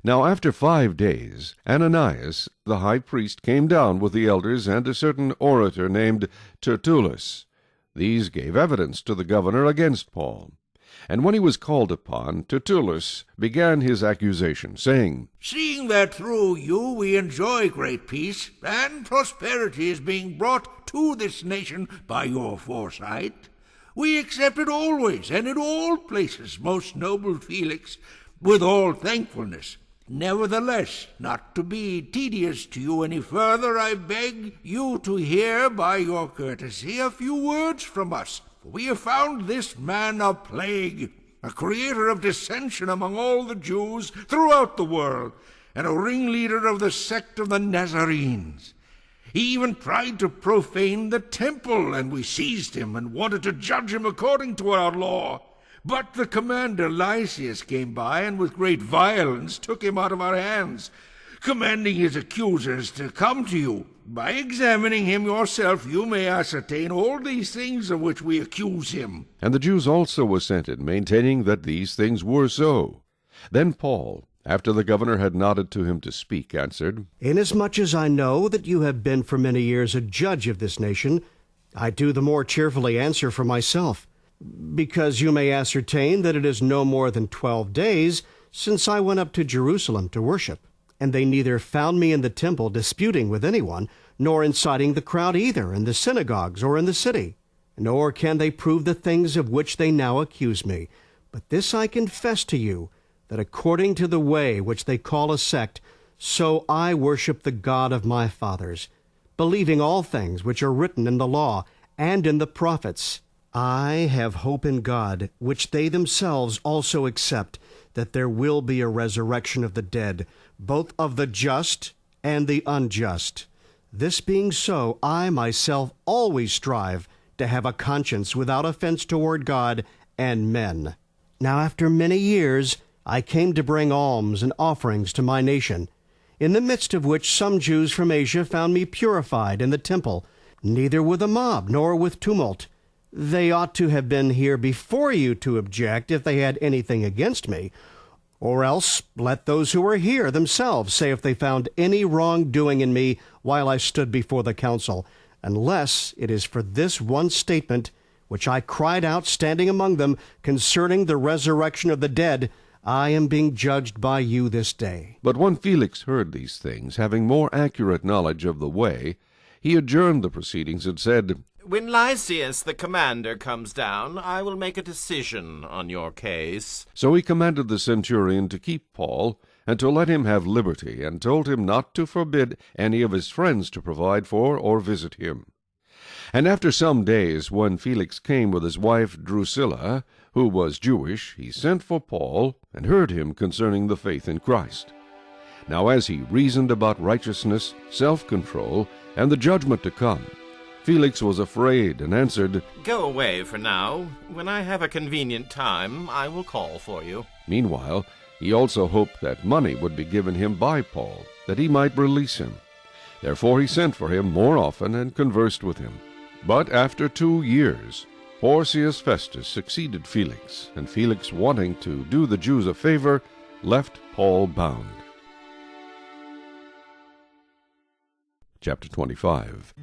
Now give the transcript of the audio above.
Now after 5 days, Ananias the high priest came down with the elders and a certain orator named Tertullus. These gave evidence to the governor against Paul. And when he was called upon, Tertullus began his accusation, saying, Seeing that through you we enjoy great peace, and prosperity is being brought to this nation by your foresight, we accept it always and in all places, most noble Felix, with all thankfulness. Nevertheless, not to be tedious to you any further, I beg you to hear by your courtesy a few words from us. For we have found this man a plague, a creator of dissension among all the Jews throughout the world, and a ringleader of the sect of the Nazarenes. He even tried to profane the temple, and we seized him and wanted to judge him according to our law. But the commander Lysias came by, and with great violence took him out of our hands, commanding his accusers to come to you. By examining him yourself you may ascertain all these things of which we accuse him. And the Jews also assented, maintaining that these things were so. Then Paul, after the governor had nodded to him to speak, answered, Inasmuch as I know that you have been for many years a judge of this nation, I do the more cheerfully answer for myself, because you may ascertain that it is no more than 12 days since I went up to Jerusalem to worship, and they neither found me in the temple disputing with anyone, nor inciting the crowd either in the synagogues or in the city. Nor can they prove the things of which they now accuse me. But this I confess to you, that according to the way which they call a sect, so I worship the God of my fathers, believing all things which are written in the law and in the prophets. I have hope in God, which they themselves also accept, that there will be a resurrection of the dead, both of the just and the unjust. This being so, I myself always strive to have a conscience without offense toward God and men. Now after many years I came to bring alms and offerings to my nation, in the midst of which some Jews from Asia found me purified in the temple, neither with a mob nor with tumult. They ought to have been here before you to object if they had anything against me. Or else let those who are here themselves say if they found any wrongdoing in me while I stood before the council, unless it is for this one statement, which I cried out standing among them, concerning the resurrection of the dead, I am being judged by you this day. But when Felix heard these things, having more accurate knowledge of the way, he adjourned the proceedings and said, When Lysias the commander comes down, I will make a decision on your case. So he commanded the centurion to keep Paul, and to let him have liberty, and told him not to forbid any of his friends to provide for or visit him. And after some days, when Felix came with his wife Drusilla, who was Jewish, he sent for Paul, and heard him concerning the faith in Christ. Now as he reasoned about righteousness, self-control, and the judgment to come, Felix was afraid, and answered, Go away for now. When I have a convenient time, I will call for you. Meanwhile, he also hoped that money would be given him by Paul, that he might release him. Therefore he sent for him more often, and conversed with him. But after 2 years, Porcius Festus succeeded Felix, and Felix, wanting to do the Jews a favor, left Paul bound. Chapter 25.